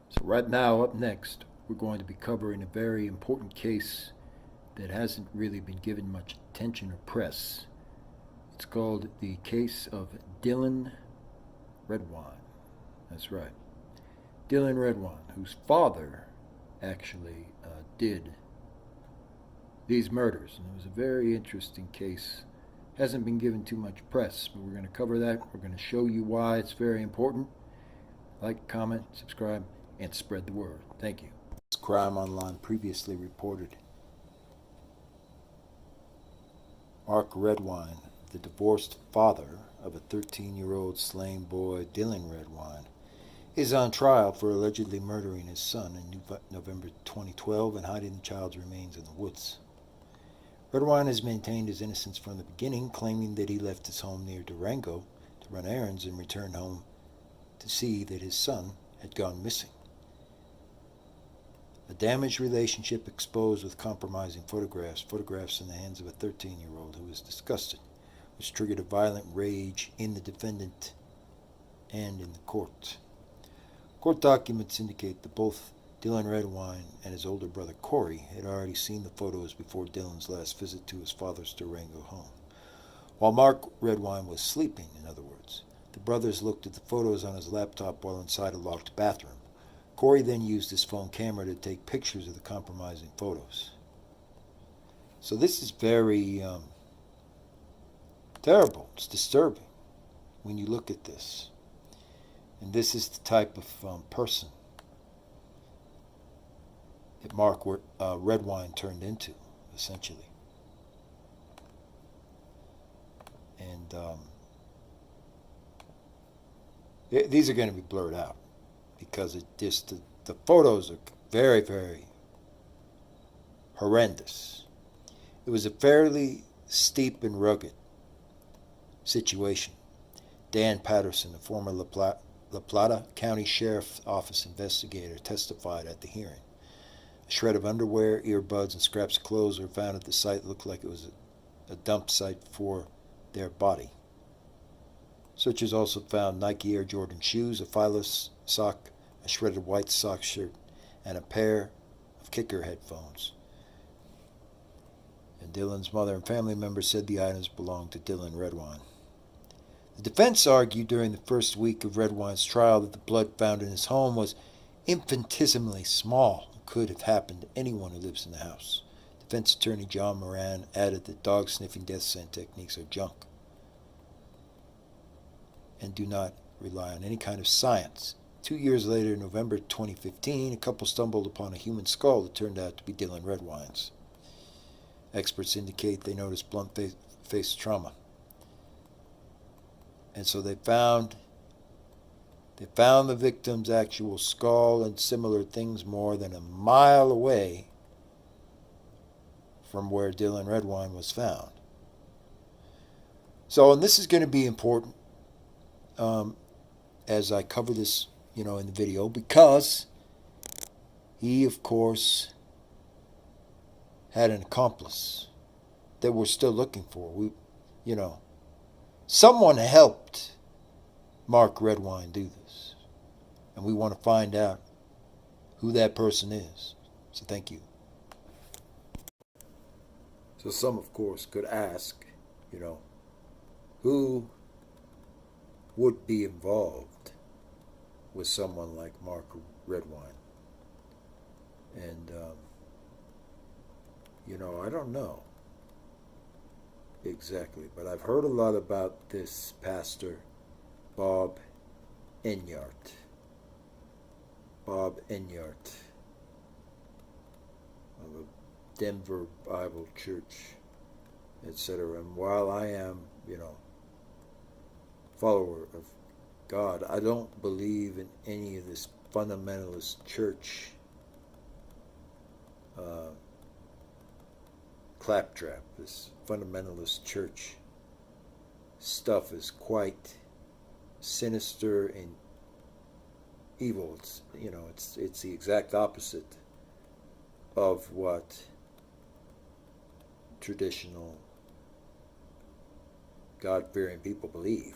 So right now, up next, we're going to be covering a very important case that hasn't really been given much attention or press. It's called the case of Dylan Redwine. That's right. Dylan Redwine, whose father actually did these murders. And it was a very interesting case. Hasn't been given too much press, but we're going to cover that. We're going to show you why it's very important. Like, comment, subscribe, and spread the word. Thank you. Crime Online previously reported Mark Redwine, the divorced father of a 13-year-old slain boy, Dylan Redwine, is on trial for allegedly murdering his son in November 2012 and hiding the child's remains in the woods. Redwine has maintained his innocence from the beginning, claiming that he left his home near Durango to run errands and returned home to see that his son had gone missing. A damaged relationship exposed with compromising photographs in the hands of a 13-year-old who was disgusted, which triggered a violent rage in the defendant and in the court. Court documents indicate that both Dylan Redwine and his older brother Corey had already seen the photos before Dylan's last visit to his father's Durango home. While Mark Redwine was sleeping, in other words, the brothers looked at the photos on his laptop while inside a locked bathroom. Corey then used his phone camera to take pictures of the compromising photos. So this is very terrible. It's disturbing when you look at this. And this is the type of person that Mark Redwine turned into, essentially. And these are going to be blurred out because the photos are very, very horrendous. It was a fairly steep and rugged situation. Dan Patterson, a former La Plata County Sheriff's Office investigator, testified at the hearing. A shred of underwear, earbuds, and scraps of clothes were found at the site that looked like it was a dump site for their body. Searchers also found Nike Air Jordan shoes, a Philo sock, a shredded white sock shirt, and a pair of kicker headphones. And Dylan's mother and family members said the items belonged to Dylan Redwine. The defense argued during the first week of Redwine's trial that the blood found in his home was infinitesimally small and could have happened to anyone who lives in the house. Defense attorney John Moran added that dog-sniffing death scent techniques are junk and do not rely on any kind of science. 2 years later, in November 2015, a couple stumbled upon a human skull that turned out to be Dylan Redwine's. Experts indicate they noticed blunt face trauma. And so they found the victim's actual skull and similar things more than a mile away from where Dylan Redwine was found. So, and this is going to be important as I cover this, in the video, because he, of course, had an accomplice that we're still looking for. Someone helped Mark Redwine do this, and we want to find out who that person is. So thank you. So some, of course, could ask, who would be involved with someone like Mark Redwine? And, I don't know exactly, but I've heard a lot about this pastor, Bob Enyart. Bob Enyart of a Denver Bible Church, etc. And while I am, follower of God, I don't believe in any of this fundamentalist church claptrap. This fundamentalist church stuff is quite sinister and evil. It's the exact opposite of what traditional God-fearing people believe.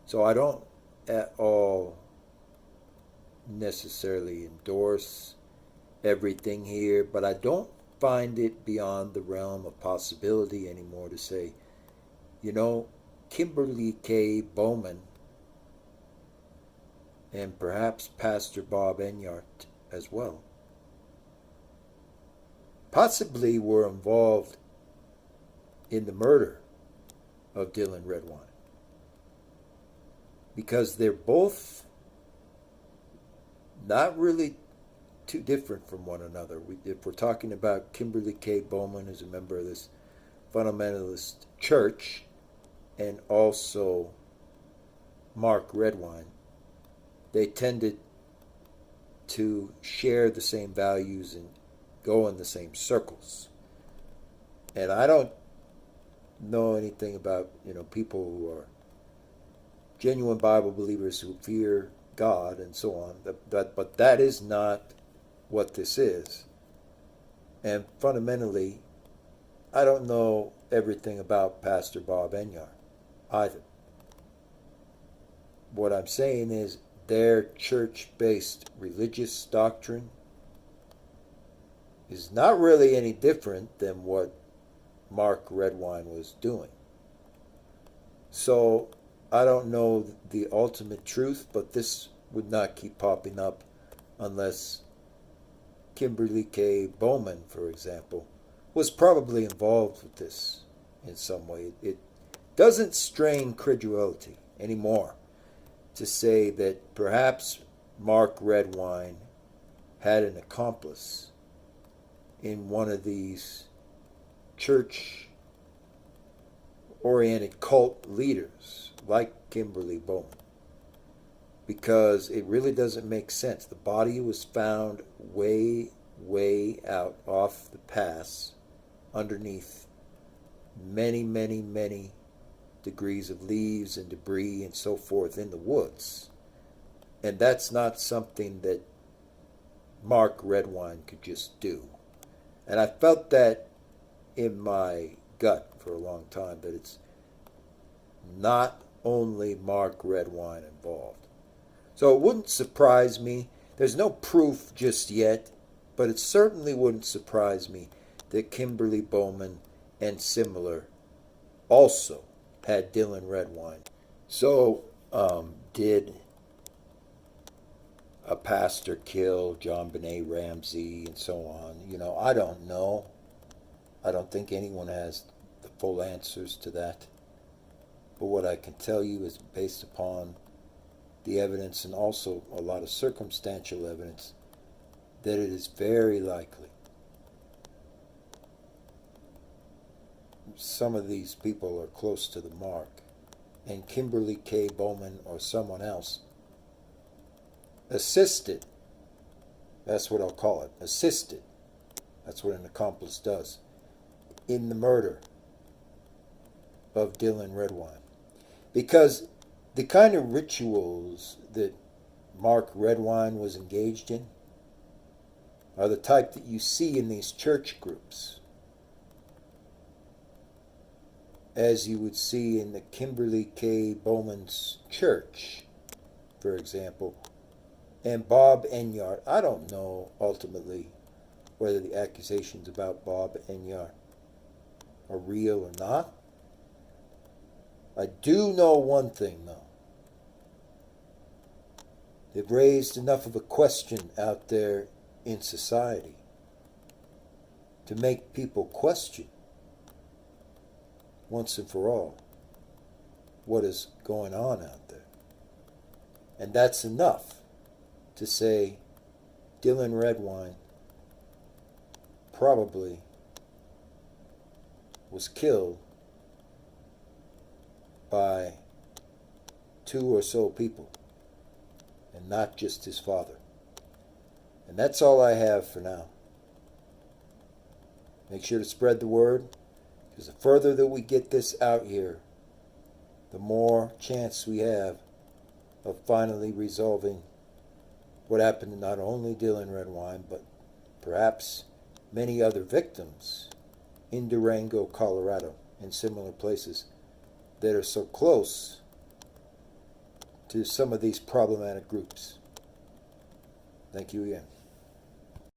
So I don't at all necessarily endorse everything here, but I don't find it beyond the realm of possibility anymore to say, you know, Kimberly K. Bowman and perhaps Pastor Bob Enyart as well possibly were involved in the murder of Dylan Redwine, because they're both not really too different from one another. If we're talking about Kimberly K. Bowman as a member of this fundamentalist church, and also Mark Redwine, they tended to share the same values and go in the same circles. And I don't know anything about, people who are genuine Bible believers who fear God and so on. But that is not what this is. And fundamentally, I don't know everything about Pastor Bob Enyart either. What I'm saying is their church-based religious doctrine is not really any different than what Mark Redwine was doing. So I don't know the ultimate truth, but this would not keep popping up unless Kimberly K. Bowman, for example, was probably involved with this in some way. It doesn't strain credulity anymore to say that perhaps Mark Redwine had an accomplice in one of these church-oriented cult leaders like Kimberly Bowman, because it really doesn't make sense. The body was found way, way out off the pass underneath many, many, many degrees of leaves and debris and so forth in the woods. And that's not something that Mark Redwine could just do. And I felt that in my gut for a long time, that it's not only Mark Redwine involved. So it wouldn't surprise me. There's no proof just yet, but it certainly wouldn't surprise me that Kimberly Bowman and similar also had Dylan Redwine. So, did a pastor kill John Benet Ramsey and so on? I don't know. I don't think anyone has the full answers to that. But what I can tell you is, based upon the evidence and also a lot of circumstantial evidence, that it is very likely some of these people are close to the mark, and Kimberly K. Bowman or someone else assisted, that's what I'll call it, assisted, that's what an accomplice does, in the murder of Dylan Redwine. Because the kind of rituals that Mark Redwine was engaged in are the type that you see in these church groups, as you would see in the Kimberly K. Bowman's church, for example. And Bob Enyart, I don't know ultimately whether the accusations about Bob Enyart are real or not. I do know one thing, though. They've raised enough of a question out there in society to make people question once and for all what is going on out there. And that's enough to say Dylan Redwine probably was killed by 2 or so people, and not just his father. And that's all I have for now. Make sure to spread the word, because the further that we get this out here, the more chance we have of finally resolving what happened to not only Dylan Redwine, but perhaps many other victims in Durango, Colorado, and similar places that are so close to some of these problematic groups. Thank you again.